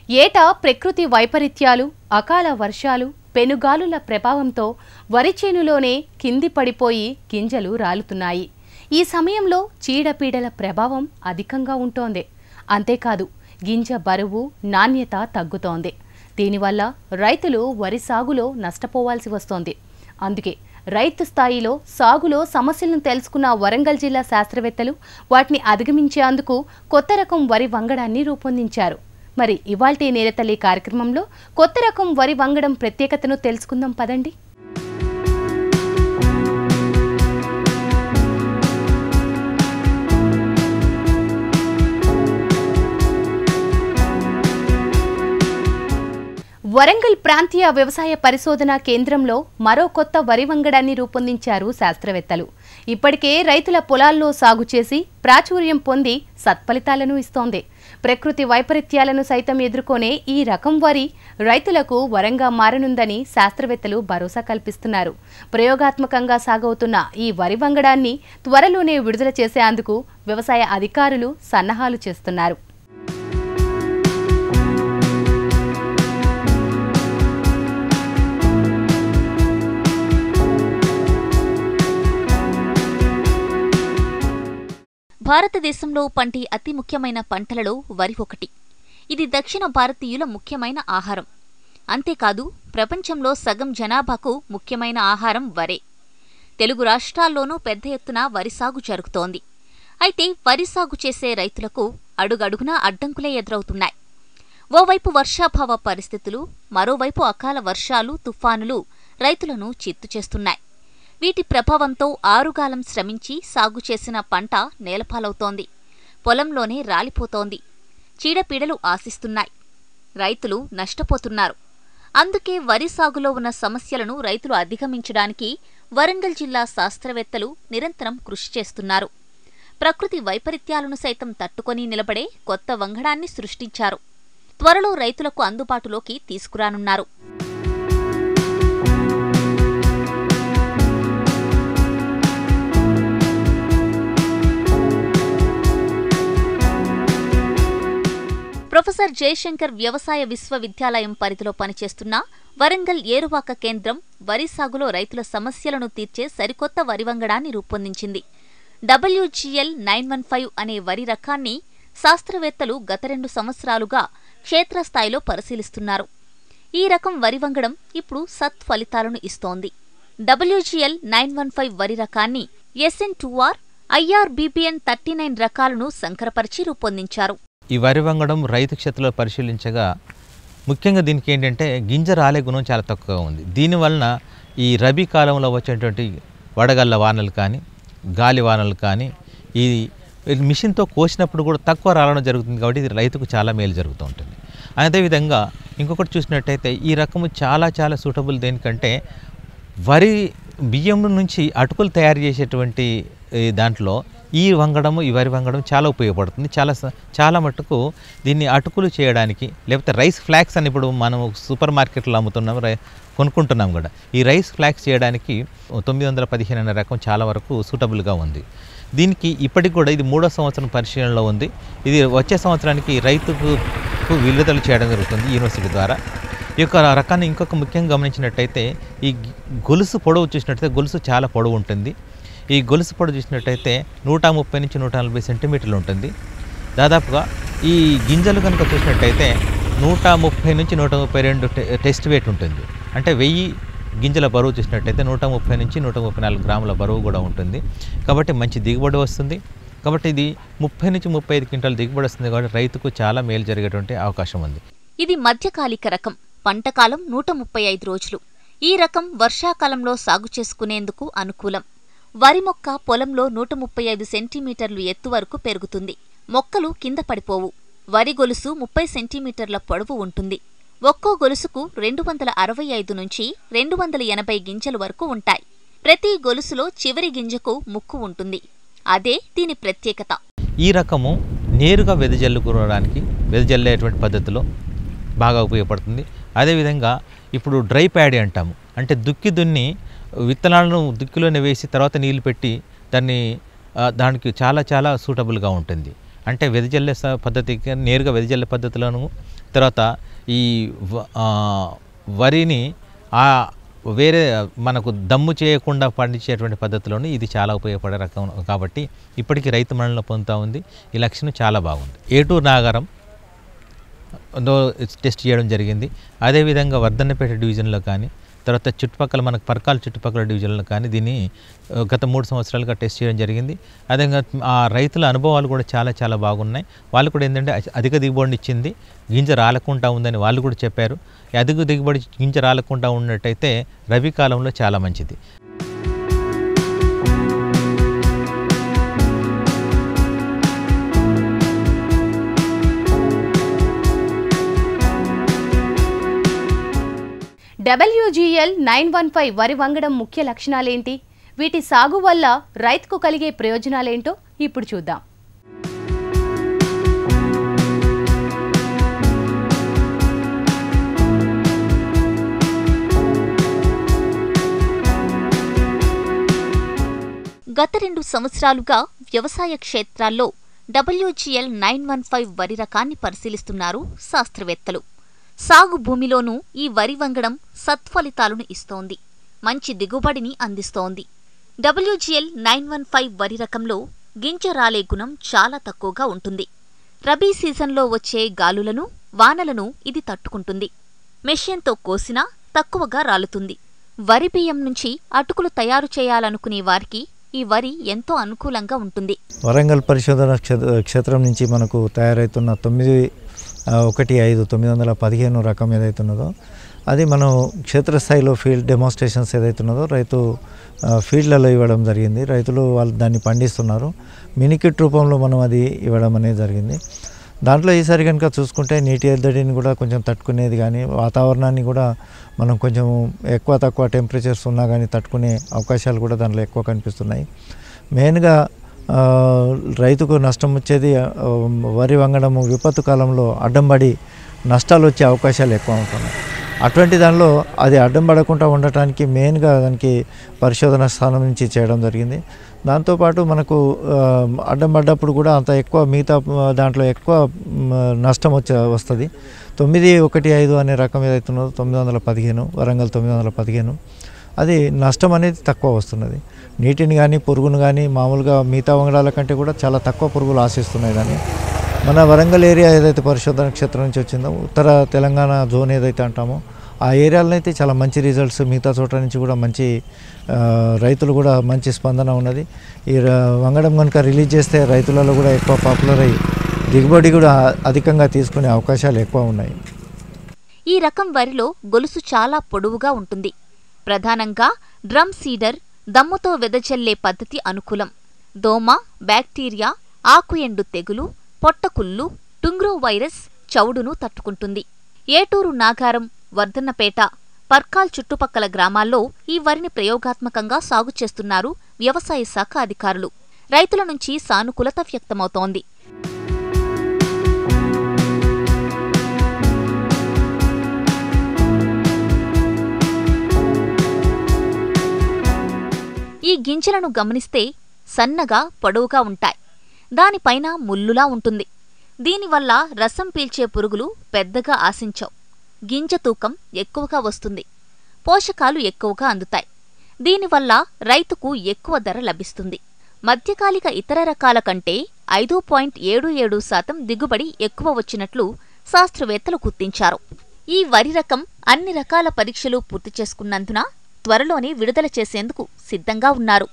ఏటా ప్రకృతి వైపరీత్యాలు, అకాల వర్షాలు, పెనుగాలుల ప్రభావంతో వరి చేనులోనే కింది పడిపోయి గింజలు రాలుతున్నాయి. ఈ సమయంలో చీడపీడల ప్రభావం అధికంగా ఉంటోంది. అంతేకాదు గింజ బరువు, నాణ్యత తగ్గుతోంది. దీనివల్ల రైతులు వరి సాగులో నష్టపోవాల్సి వస్తోంది. అందుకే రైతు స్థాయిలో సాగులో సమస్యలను తెలుసుకున్న వరంగల్ జిల్లా శాస్త్రవేత్తలు వాటిని అధిగమించేందుకు కొత్త రకం వరి వంగడాన్ని రూపొందించారు. మరి ఇవాల్టి నేరతల్లి కార్యక్రమంలో కొత్త రకం వరి వంగడం ప్రత్యేకతను తెలుసుకుందాం పదండి. వరంగల్ ప్రాంతీయ వ్యవసాయ పరిశోధనా కేంద్రంలో మరో కొత్త వరి వంగడాన్ని రూపొందించారు శాస్త్రవేత్తలు. ఇప్పటికే రైతుల పొలాల్లో సాగు చేసి ప్రాచుర్యం పొంది సత్ఫలితాలను ఇస్తోంది. ప్రకృతి వైపరీత్యాలను సైతం ఎదుర్కొనే ఈ రకం వరి రైతులకు వరంగా మారనుందని శాస్త్రవేత్తలు భరోసా కల్పిస్తున్నారు. ప్రయోగాత్మకంగా సాగవుతున్న ఈ వరి వంగడాన్ని త్వరలోనే విడుదల చేసేందుకు వ్యవసాయ అధికారులు సన్నాహాలు చేస్తున్నారు. భారతదేశంలో పండే అతి ముఖ్యమైన పంటలలో వరి ఒకటి. ఇది దక్షిణ భారతీయుల ముఖ్యమైన ఆహారం. అంతేకాదు ప్రపంచంలో సగం జనాభాకు ముఖ్యమైన ఆహారం వరే. తెలుగు రాష్ట్రాల్లోనూ పెద్ద ఎత్తున వరి సాగు జరుగుతోంది. అయితే వరి సాగు చేసే రైతులకు అడుగడుగునా అడ్డంకులే ఎదురవుతున్నాయి. ఓవైపు వర్షాభావ పరిస్థితులు, మరోవైపు అకాల వర్షాలు, తుఫానులు రైతులను చిత్తు చేస్తున్నాయి. వీటి ప్రభావంతో ఆరుగాలం శ్రమించి సాగు చేసిన పంట నేలపాలవుతోంది. పొలంలోనే రాలిపోతోంది. చీడపీడలు ఆశిస్తున్నాయి. రైతులు నష్టపోతున్నారు. అందుకే వరి సాగులో ఉన్న సమస్యలను రైతులు అధిగమించడానికి వరంగల్ జిల్లా శాస్త్రవేత్తలు నిరంతరం కృషి చేస్తున్నారు. ప్రకృతి వైపరీత్యాలను సైతం తట్టుకొని నిలబడే కొత్త వంగడాన్ని సృష్టించారు. త్వరలో రైతులకు అందుబాటులోకి తీసుకురానున్నారు. ప్రొఫెసర్ జయశంకర్ వ్యవసాయ విశ్వవిద్యాలయం పరిధిలో పనిచేస్తున్న వరంగల్ ఏరువాక కేంద్రం వరి సాగులో రైతుల సమస్యలను తీర్చే సరికొత్త వరి వంగడాన్ని రూపొందించింది. WGL 915 అనే వరి రకాన్ని శాస్త్రవేత్తలు గత 2 సంవత్సరాలుగా క్షేత్రస్థాయిలో పరిశీలిస్తున్నారు. ఈ రకం వరి వంగడం ఇప్పుడు సత్ఫలితాలను ఇస్తోంది. WGL 915 వరి రకాన్ని SN2R, IRBBN 39 రకాలను సంకరపరిచి రూపొందించారు. ఈ వరి వంగడం రైతు క్షేత్రంలో పరిశీలించగా ముఖ్యంగా దీనికి ఏంటంటే గింజ రాలే గుణం చాలా తక్కువగా ఉంది. దీనివలన ఈ రబీ కాలంలో వచ్చేటువంటి వడగళ్ళ వానలు కానీ, గాలి వానలు కానీ, ఈ మిషన్తో కోసినప్పుడు కూడా తక్కువ రాలడం జరుగుతుంది. కాబట్టి ఇది రైతుకు చాలా మేలు జరుగుతూ ఉంటుంది. అదేవిధంగా ఇంకొకటి చూసినట్టయితే ఈ రకము చాలా చాలా సూటబుల్ దేనికంటే వరి బియ్యం నుంచి అటుకులు తయారు చేసేటువంటి దాంట్లో ఈ వరి వంగడం చాలా ఉపయోగపడుతుంది. చాలా మట్టుకు దీన్ని అటుకులు చేయడానికి, లేకపోతే రైస్ ఫ్లాక్స్ అని ఇప్పుడు మనం సూపర్ మార్కెట్లో అమ్ముతున్నాం, కొనుక్కుంటున్నాం కూడా. ఈ రైస్ ఫ్లాక్స్ చేయడానికి 915 అనే రకం చాలా వరకు సూటబుల్గా ఉంది. దీనికి ఇప్పటికి కూడా ఇది 3వ సంవత్సరం పరిశీలనలో ఉంది. ఇది వచ్చే సంవత్సరానికి రైతుకు విడుదల చేయడం జరుగుతుంది యూనివర్సిటీ ద్వారా. ఈ యొక్క రకాన్ని ఇంకొక ముఖ్యంగా గమనించినట్టయితే ఈ గొలుసు పొడవు చూసినట్టయితే గొలుసు చాలా పొడవు ఉంటుంది. ఈ గొలుసు పొడవు చూసినట్టయితే 130 నుంచి 140 సెంటీమీటర్లు ఉంటుంది. దాదాపుగా ఈ గింజలు కనుక చూసినట్టయితే 130 నుంచి 132 టెస్ట్ వెయిట్ ఉంటుంది. అంటే 1000 గింజల బరువు చూసినట్టయితే 130 నుంచి 134 గ్రాముల బరువు కూడా ఉంటుంది. కాబట్టి మంచి దిగుబడి వస్తుంది. కాబట్టి ఇది 30 నుంచి 35 క్వింటాల దిగుబడి వస్తుంది. కాబట్టి రైతుకు చాలా మేలు జరిగేటువంటి అవకాశం ఉంది. ఇది మధ్యకాలిక రకం. పంటకాలం 135 రోజులు. ఈ రకం వర్షాకాలంలో సాగు చేసుకునేందుకు అనుకూలం. వరి మొక్క పొలంలో 135 సెంటీమీటర్లు ఎత్తు వరకు పెరుగుతుంది. మొక్కలు కింద పడిపోవు. వరి గొలుసు 30 సెంటీమీటర్ల పొడవు ఉంటుంది. ఒక్కో గొలుసుకు 265 నుంచి 280 గింజల వరకు ఉంటాయి. ప్రతి గొలుసులో చివరి గింజకు ముక్కు ఉంటుంది. అదే దీని ప్రత్యేకత. ఈ రకము నేరుగా వెదజల్లుకోవడానికి, వెదజల్లేటువంటి పద్ధతిలో బాగా ఉపయోగపడుతుంది. అదేవిధంగా ఇప్పుడు డ్రై ప్యాడీ అంటాము. అంటే దుక్కి దున్ని విత్తనాలను దుక్కిలోనే వేసి తర్వాత నీళ్లు పెట్టి దానికి చాలా చాలా సూటబుల్గా ఉంటుంది. అంటే వెదజల్లే పద్ధతికి నేరుగా వెదజల్లే పద్ధతిలోను, తర్వాత ఈ వరిని వేరే మనకు దమ్ము చేయకుండా పండించేటువంటి పద్ధతిలోనే ఇది చాలా ఉపయోగపడే రకం కాబట్టి ఇప్పటికీ రైతు మన్ననలు పొందుతూ ఉంది. ఈ లక్షణం చాలా బాగుంది. ఏటూరు నాగారం టెస్ట్ చేయడం జరిగింది. అదేవిధంగా వర్ధన్నపేట డివిజన్లో కానీ, తర్వాత చుట్టుపక్కల మనకు పర్కాల చుట్టుపక్కల డివిజన్లో కానీ దీన్ని గత 3 సంవత్సరాలుగా టెస్ట్ చేయడం జరిగింది. అదేవిధంగా ఆ రైతుల అనుభవాలు కూడా చాలా బాగున్నాయి. వాళ్ళు కూడా ఏంటంటే అధిక దిగుబడిని ఇచ్చింది, గింజ రాలకుండా ఉందని వాళ్ళు కూడా చెప్పారు. అధిక దిగుబడి గింజ రాలకుండా ఉన్నట్టయితే రబీ కాలంలో చాలా మంచిది. WGL 915 వరి వంగడం ముఖ్య లక్షణాలేంటి? వీటి సాగు వల్ల రైతుకు కలిగే ప్రయోజనాలేంటో ఇప్పుడు చూద్దాం. గత 2 సంవత్సరాలుగా వ్యవసాయ క్షేత్రాల్లో WGL 915 వరి రకాన్ని పరిశీలిస్తున్నారు శాస్త్రవేత్తలు. సాగు భూమిలోనూ ఈ వరి వంగడం సత్ఫలితాలను ఇస్తోంది, మంచి దిగుబడిని అందిస్తోంది. WGL 915 వరి రకంలో గింజ రాలే గుణం చాలా తక్కువగా ఉంటుంది. రబీ సీజన్లో వచ్చే గాలులను, వానలను ఇది తట్టుకుంటుంది. మెషిన్తో కోసినా తక్కువగా రాలుతుంది. వరి బియ్యం నుంచి అటుకులు తయారు చేయాలనుకునే వారికి ఈ వరి ఎంతో అనుకూలంగా ఉంటుంది. వరంగల్ పరిశోధన క్షేత్రం నుంచి మనకు తయారవుతున్న 915 రకం ఏదైతున్నదో అది మనం క్షేత్రస్థాయిలో ఫీల్డ్ డెమోన్స్ట్రేషన్స్ ఏదైతున్నదో రైతు ఫీల్డ్లలో ఇవ్వడం జరిగింది. రైతులు వాళ్ళు దాన్ని పండిస్తున్నారు. మినికిట్ రూపంలో మనం అది ఇవ్వడం అనేది జరిగింది. దాంట్లో ఈసారి కనుక చూసుకుంటే నీటి ఎద్దడిని కూడా కొంచెం తట్టుకునేది, కానీ వాతావరణాన్ని కూడా మనం కొంచెం ఎక్కువ తక్కువ టెంపరేచర్స్ ఉన్నా కానీ తట్టుకునే అవకాశాలు కూడా దాంట్లో ఎక్కువ కనిపిస్తున్నాయి. మెయిన్గా రైతుకు నష్టం వచ్చేది వరి వంగడము విపత్తు కాలంలో అడ్డంబడి నష్టాలు వచ్చే అవకాశాలు ఎక్కువ ఉంటున్నాయి. అటువంటి దానిలో అది అడ్డం పడకుండా ఉండటానికి మెయిన్గా దానికి పరిశోధన స్థానం నుంచి చేయడం జరిగింది. దాంతోపాటు మనకు అడ్డం పడ్డప్పుడు కూడా అంత ఎక్కువ మిగతా దాంట్లో ఎక్కువ నష్టం వస్తుంది. 915 అనే రకం ఏదైతున్నదో 915 వరంగల్ 915 అది నష్టం అనేది తక్కువ వస్తున్నది. నీటిని కానీ పురుగును కానీ మామూలుగా మిగతా వంగడాల కంటే కూడా చాలా తక్కువ పురుగులు ఆశిస్తున్నాయి. కానీ మన వరంగల్ ఏరియా ఏదైతే పరిశోధన క్షేత్రం నుంచి వచ్చిందో ఉత్తర తెలంగాణ జోన్ ఏదైతే అంటామో ఆ ఏరియాలో అయితే చాలా మంచి రిజల్ట్స్, మిగతా చోట నుంచి కూడా మంచి రైతులు కూడా మంచి స్పందన ఉన్నది. ఈ వంగడం కనుక రిలీజ్ చేస్తే రైతులలో కూడా ఎక్కువ పాపులర్ అయ్యి దిగుబడి కూడా అధికంగా తీసుకునే అవకాశాలు ఎక్కువ ఉన్నాయి. ఈ రకం వరిలో గొలుసు చాలా పొడవుగా ఉంటుంది. ప్రధానంగా డ్రమ్ సీడర్, దమ్ముతో వెదజల్లే పద్ధతి అనుకూలం. దోమ, బ్యాక్టీరియా, ఆకు ఎండు తెగులు, పొట్టకుళ్ళు, టుంగ్రో వైరస్, చౌడును తట్టుకుంటుంది. ఏటూరు నాగారం, వర్ధన్నపేట, పర్కాల్ చుట్టుపక్కల గ్రామాల్లో ఈ వరిని ప్రయోగాత్మకంగా సాగు చేస్తున్నారు వ్యవసాయ శాఖ అధికారులు. రైతుల నుంచి సానుకూలత వ్యక్తమవుతోంది. ఈ గింజలను గమనిస్తే సన్నగా పొడవుగా ఉంటాయి. దానిపైన ముల్లులా ఉంటుంది. దీనివల్ల రసం పీల్చే పురుగులు పెద్దగా ఆశించవు. గింజ తూకం ఎక్కువగా వస్తుంది. పోషకాలు ఎక్కువగా అందుతాయి. దీనివల్ల రైతుకు ఎక్కువ ధర లభిస్తుంది. మధ్యకాలిక ఇతర రకాల కంటే 5.77% దిగుబడి ఎక్కువ వచ్చినట్లు శాస్త్రవేత్తలు గుర్తించారు. ఈ వరి రకం అన్ని రకాల పరీక్షలు పూర్తి చేసుకున్నందున త్వరలోనే విడుదల చేసేందుకు సిద్ధంగా ఉన్నారు.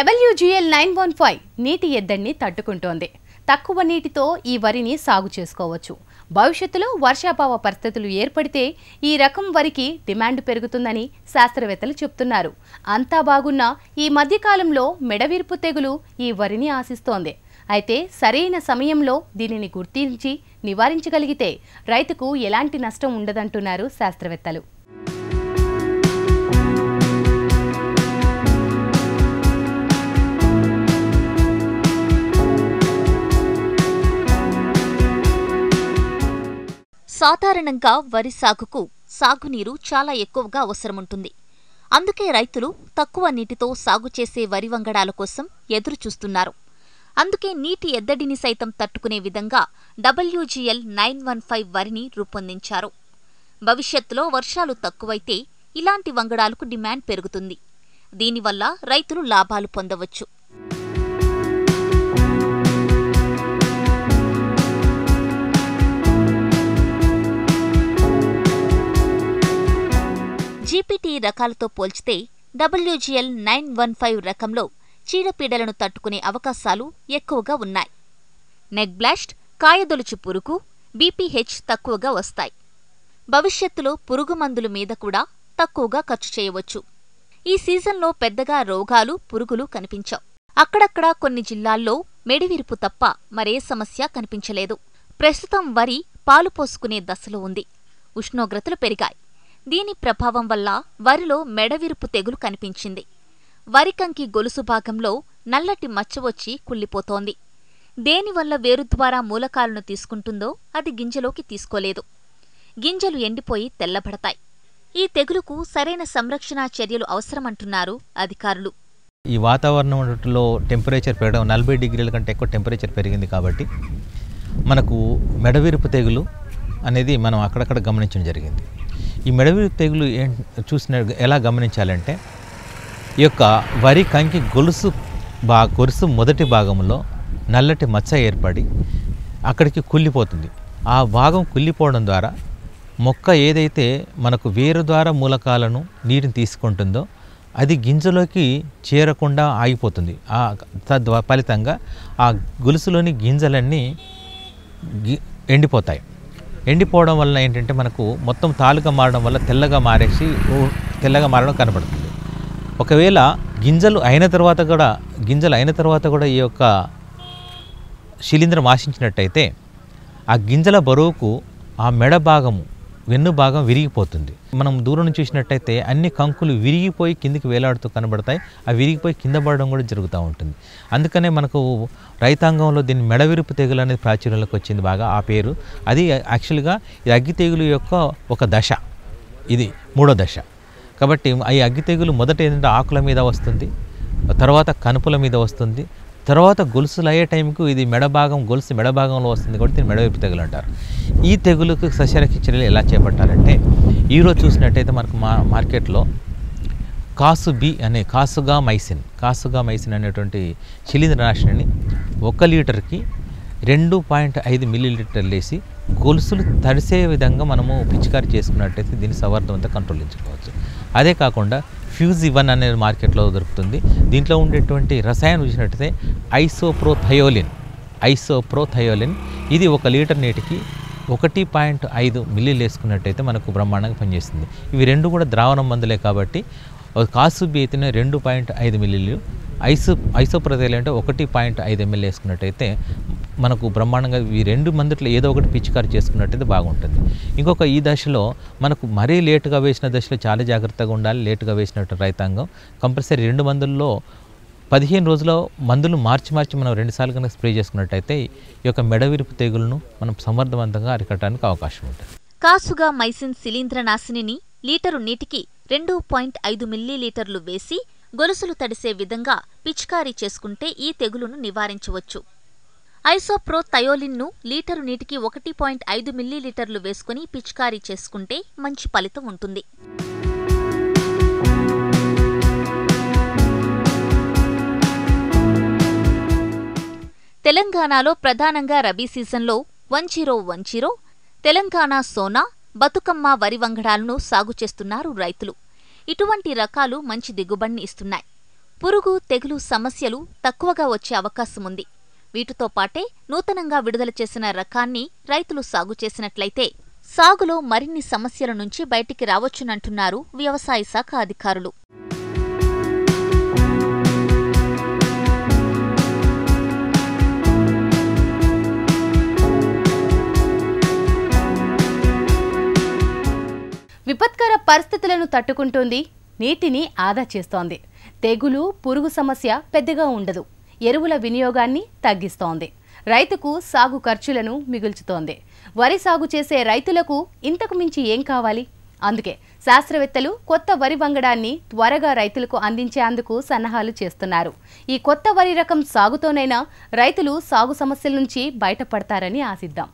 WGL 915 నీటి ఎద్దడిని తట్టుకుంటోంది. తక్కువ నీటితో ఈ వరిని సాగు చేసుకోవచ్చు. భవిష్యత్తులో వర్షాభావ పరిస్థితులు ఏర్పడితే ఈ రకం వరికి డిమాండ్ పెరుగుతుందని శాస్త్రవేత్తలు చెప్తున్నారు. అంతా బాగున్నా ఈ మధ్యకాలంలో మెడవిరుపు తెగులు ఈ వరిని ఆశిస్తోంది. అయితే సరైన సమయంలో దీనిని గుర్తించి నివారించగలిగితే రైతుకు ఎలాంటి నష్టం ఉండదంటున్నారు శాస్త్రవేత్తలు. సాధారణంగా వరి సాగుకు సాగునీరు చాలా ఎక్కువగా అవసరముంటుంది. అందుకే రైతులు తక్కువ నీటితో సాగు చేసే వరి వంగడాల కోసం ఎదురుచూస్తున్నారు. అందుకే నీటి ఎద్దడిని సైతం తట్టుకునే విధంగా WGL 915 వరిని రూపొందించారు. భవిష్యత్తులో వర్షాలు తక్కువైతే ఇలాంటి వంగడాలకు డిమాండ్ పెరుగుతుంది. దీనివల్ల రైతులు లాభాలు పొందవచ్చు. GPT రకాలతో పోల్చితే WGL 915 రకంలో చీడపీడలను తట్టుకునే అవకాశాలు ఎక్కువగా ఉన్నాయి. నెక్ బ్లాస్ట్, కాయదొలుచు పురుగు, BPH తక్కువగా వస్తాయి. భవిష్యత్తులో పురుగు మందుల మీద కూడా తక్కువగా ఖర్చు చేయవచ్చు. ఈ సీజన్లో పెద్దగా రోగాలు, పురుగులు కనిపించవు. అక్కడక్కడ కొన్ని జిల్లాల్లో మెడివిరుపు తప్ప మరే సమస్య కనిపించలేదు. ప్రస్తుతం వరి పాలు పోసుకునే దశలో ఉంది. ఉష్ణోగ్రతలు పెరిగాయి. దీని ప్రభావం వల్ల వరిలో మెడవిరుపు తెగులు కనిపించింది. వరి కంకి గొలుసు భాగంలో నల్లటి మచ్చ వచ్చి కుళ్ళిపోతోంది. దేనివల్ల వేరు ద్వారా మూలకాలను తీసుకుంటుందో అది గింజలోకి తీసుకోలేదు. గింజలు ఎండిపోయి తెల్లబడతాయి. ఈ తెగులుకు సరైన సంరక్షణా చర్యలు అవసరమంటున్నారు అధికారులు. ఈ వాతావరణంలో టెంపరేచర్ పెరగడం 40 డిగ్రీల కంటే ఎక్కువ టెంపరేచర్ పెరిగింది కాబట్టి మనకు మెడవిరుపు తెగులు అనేది మనం అక్కడక్కడ గమనించడం జరిగింది. ఈ మెడవిరుపు తెగులు ఎలా గమనించాలంటే ఈ యొక్క వరి కంకి గొలుసు మొదటి భాగంలో నల్లటి మచ్చ ఏర్పడి అక్కడికి కుళ్ళిపోతుంది. ఆ భాగం కుళ్ళిపోవడం ద్వారా మొక్క ఏదైతే మనకు వేరు ద్వారా మూలకాలను నీటిని తీసుకుంటుందో అది గింజలోకి చేరకుండా ఆగిపోతుంది. ఫలితంగా ఆ గొలుసులోని గింజలన్నీ ఎండిపోతాయి. ఎండిపోవడం వల్ల ఏంటంటే మనకు మొత్తం తాలుగా మారడం వల్ల తెల్లగా మారడం కనబడుతుంది. ఒకవేళ గింజలు అయిన తర్వాత కూడా ఈ యొక్క శిలీంధ్రం ఆశించినట్టయితే ఆ గింజల బరువుకు ఆ మెడ భాగము వెన్ను భాగం విరిగిపోతుంది. మనం దూరం నుంచి చూసినట్టయితే అన్ని కంకులు విరిగిపోయి కిందికి వేలాడుతూ కనబడతాయి. ఆ విరిగిపోయి కింద పడడం కూడా జరుగుతూ ఉంటుంది. అందుకనే మనకు రైతాంగంలో దీన్ని మెడవిరుపు తెగులు అనేది ప్రాచుర్యంలోకి వచ్చింది బాగా ఆ పేరు. అది యాక్చువల్గా ఈ అగ్గి తెగులు యొక్క ఒక దశ, ఇది 3వ దశ. కాబట్టి ఈ అగ్గి తెగులు మొదట ఏంటంటే ఆకుల మీద వస్తుంది, తర్వాత కనుపుల మీద వస్తుంది, తర్వాత గొలుసులు అయ్యే టైంకు ఇది గొలుసు మెడభాగంలో వస్తుంది కాబట్టి దీన్ని మెడవిరుపు తెగులు అంటారు. ఈ తెగులుకు సస్యరక్షణ చర్యలు ఎలా చేపట్టాలంటే ఈరోజు చూసినట్టయితే మనకు మార్కెట్లో కాసుగా మైసిన్ అనేటువంటి శిలీంద్రనాశిని 1 లీటర్కి 2.5 మిల్లీలీటర్లు వేసి గొలుసులు తడిసే విధంగా మనము పిచికారి చేసుకున్నట్టయితే దీన్ని సమర్థవంతంగా కంట్రోలించుకోవచ్చు. అదే కాకుండా ఫ్యూజ్-1 అనేది మార్కెట్లో దొరుకుతుంది. దీంట్లో ఉండేటువంటి రసాయనం చూసినట్టయితే ఐసోప్రోథయోలిన్ ఇది 1 లీటర్ నీటికి 1.5 మిల్లీలు వేసుకున్నట్టయితే మనకు బ్రహ్మాండంగా పనిచేస్తుంది. ఇవి రెండు కూడా ద్రావణ మందులే కాబట్టి కాసుబి అయితేనే 2.5 మిల్లీలు, ఐసోప్రోథయోలిన్ అంటే 1.5 ml వేసుకున్నట్టయితే మనకు బ్రహ్మాండంగా ఈ 2 మందుట్లో ఏదో ఒకటి పిచికారి చేసుకున్నట్టయితే బాగుంటుంది. ఇంకొక ఈ దశలో మనకు మరీ లేటుగా వేసిన దశలో చాలా జాగ్రత్తగా ఉండాలి. లేటుగా వేసినట్టు రైతాంగం కంపల్సరీ 2 మందుల్లో 15 రోజుల్లో మందులు మార్చి మనం 2 సార్లు కనుక స్ప్రే చేసుకున్నట్టయితే ఈ యొక్క మెడవిరుపు తెగులను మనం సమర్థవంతంగా అరికట్టడానికి అవకాశం ఉంటుంది. కాసుగా మైసిన్ శిలీంద్రనాశినిని లీటరు నీటికి 2.5 మిల్లీలీటర్లు వేసి గొలుసులు తడిసే విధంగా పిచికారీ చేసుకుంటే ఈ తెగులును నివారించవచ్చు. ఐసోప్రోథయోలిన్ను లీటరు నీటికి 1.5 మిల్లీలీటర్లు వేసుకుని పిచికారీ చేసుకుంటే మంచి ఫలితం ఉంటుంది. తెలంగాణలో ప్రధానంగా రబీ సీజన్లో 1010, తెలంగాణ సోనా, బతుకమ్మ వరి వంగడాలను సాగు చేస్తున్నారు రైతులు. ఇటువంటి రకాలు మంచి దిగుబడిని ఇస్తున్నాయి. పురుగు, తెగులు సమస్యలు తక్కువగా వచ్చే అవకాశముంది. వీటితో పాటే నూతనంగా విడుదల చేసిన రకాన్ని రైతులు సాగు చేసినట్లయితే సాగులో మరిన్ని సమస్యల నుంచి బయటికి రావచ్చునంటున్నారు వ్యవసాయ శాఖ అధికారులు. విపత్కర పరిస్థితులను తట్టుకుంటుంది, నీటిని ఆదా చేస్తోంది. తెగులు, పురుగు సమస్య పెద్దగా ఉండదు. ఎరువుల వినియోగాన్ని తగ్గిస్తోంది. రైతుకు సాగు ఖర్చులను మిగుల్చుతోంది. వరి సాగు చేసే రైతులకు ఇంతకు మించి ఏం కావాలి? అందుకే శాస్త్రవేత్తలు కొత్త వరి వంగడాన్ని త్వరగా రైతులకు అందించేందుకు సన్నాహాలు చేస్తున్నారు. ఈ కొత్త వరి రకం సాగుతోనైనా రైతులు సాగు సమస్యల నుంచి బయటపడతారని ఆశిద్దాం.